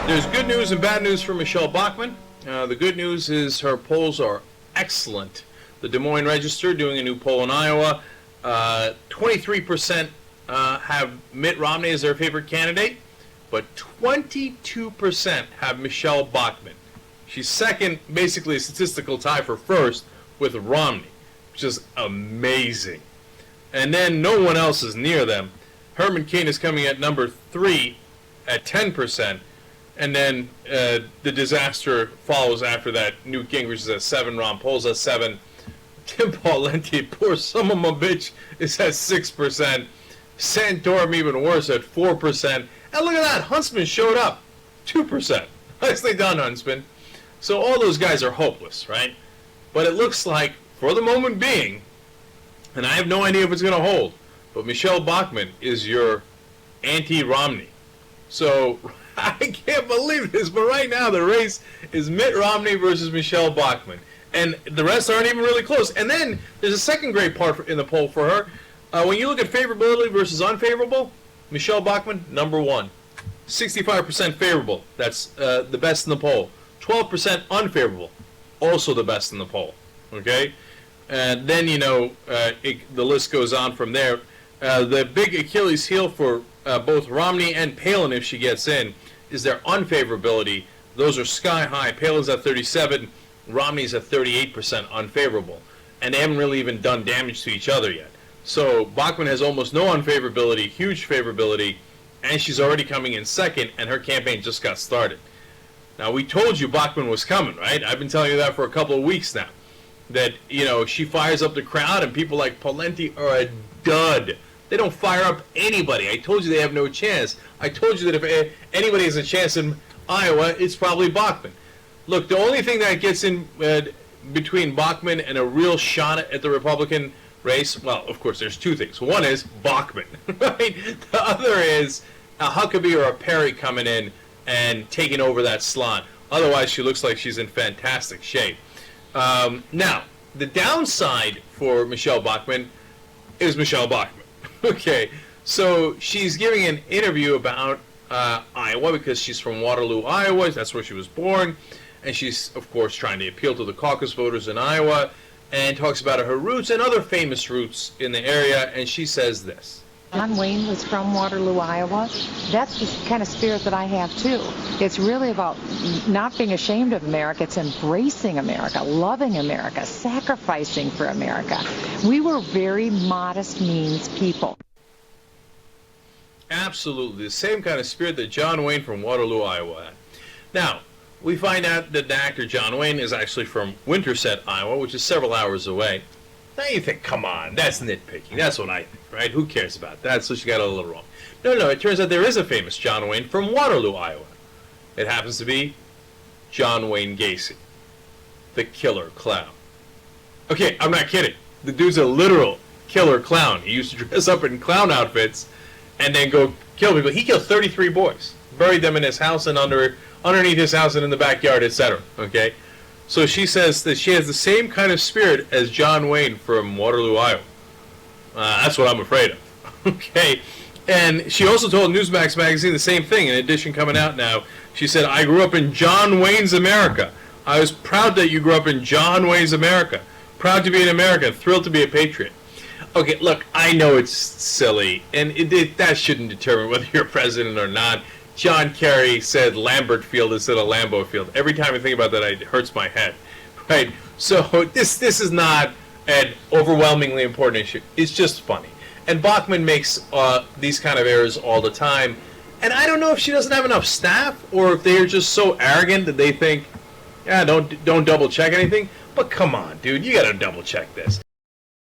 There's good news and bad news for Michelle Bachmann. The good news is her polls are excellent. The Des Moines Register doing a new poll in Iowa. 23% have Mitt Romney as their favorite candidate, but 22% have Michelle Bachmann. She's second, basically a statistical tie for first with Romney, which is amazing. And then no one else is near them. Herman Cain is coming at number 3 at 10%. And then the disaster follows after that. Newt Gingrich is at 7, Ron Paul's at 7. Tim Pawlenty, poor son of a bitch, is at 6%. Santorum even worse at 4%. And look at that, Huntsman showed up, 2%. Nicely done, Huntsman. So all those guys are hopeless, right? But it looks like, for the moment being, and I have no idea if it's going to hold, but Michelle Bachmann is your anti-Romney. So I can't believe this, but right now the race is Mitt Romney versus Michelle Bachmann. And the rest aren't even really close. And then there's a second great part in the poll for her. When you look at favorability versus unfavorable, Michelle Bachmann, number 1. 65% favorable. That's the best in the poll. 12% unfavorable. Also the best in the poll. Okay? And then, the list goes on from there. The big Achilles heel for both Romney and Palin, if she gets in, is their unfavorability. Those are sky high. Palin's at 37, Romney's at 38% unfavorable. And they haven't really even done damage to each other yet. So Bachmann has almost no unfavorability, huge favorability, and she's already coming in second, and her campaign just got started. Now, we told you Bachmann was coming, right? I've been telling you that for a couple of weeks now. That, she fires up the crowd, and people like Pawlenty are a dud. They don't fire up anybody. I told you they have no chance. I told you that if anybody has a chance in Iowa, it's probably Bachmann. Look, the only thing that gets in between Bachmann and a real shot at the Republican race, well, of course, there's two things. One is Bachmann, right? The other is a Huckabee or a Perry coming in and taking over that slot. Otherwise, she looks like she's in fantastic shape. Now, the downside for Michelle Bachmann is Michelle Bachmann. Okay, so she's giving an interview about Iowa because she's from Waterloo, Iowa. That's where she was born. And she's, of course, trying to appeal to the caucus voters in Iowa and talks about her roots and other famous roots in the area. And she says this. John Wayne was from Waterloo, Iowa. That's the kind of spirit that I have, too. It's really about not being ashamed of America. It's embracing America, loving America, sacrificing for America. We were very modest means people. Absolutely. The same kind of spirit that John Wayne from Waterloo, Iowa had. Now, we find out that the actor John Wayne is actually from Winterset, Iowa, which is several hours away. Now you think, come on, that's nitpicking. That's what I think, right? Who cares about that? So she got it a little wrong. No, it turns out there is a famous John Wayne from Waterloo, Iowa. It happens to be John Wayne Gacy, the killer clown. Okay, I'm not kidding. The dude's a literal killer clown. He used to dress up in clown outfits and then go kill people. He killed 33 boys, buried them in his house and underneath his house and in the backyard, etc. Okay? So she says that she has the same kind of spirit as John Wayne from Waterloo, Iowa. That's what I'm afraid of. Okay? And she also told Newsmax magazine the same thing, in addition coming out now. She said, I grew up in John Wayne's America. I was proud that you grew up in John Wayne's America. Proud to be an American. Thrilled to be a patriot. Okay, look, I know it's silly, and that shouldn't determine whether you're president or not. John Kerry said Lambert Field instead of Lambeau Field. Every time I think about that, it hurts my head. Right? So this is not an overwhelmingly important issue. It's just funny. And Bachmann makes these kind of errors all the time. And I don't know if she doesn't have enough staff or if they are just so arrogant that they think, yeah, don't double check anything. But come on, dude, you got to double check this.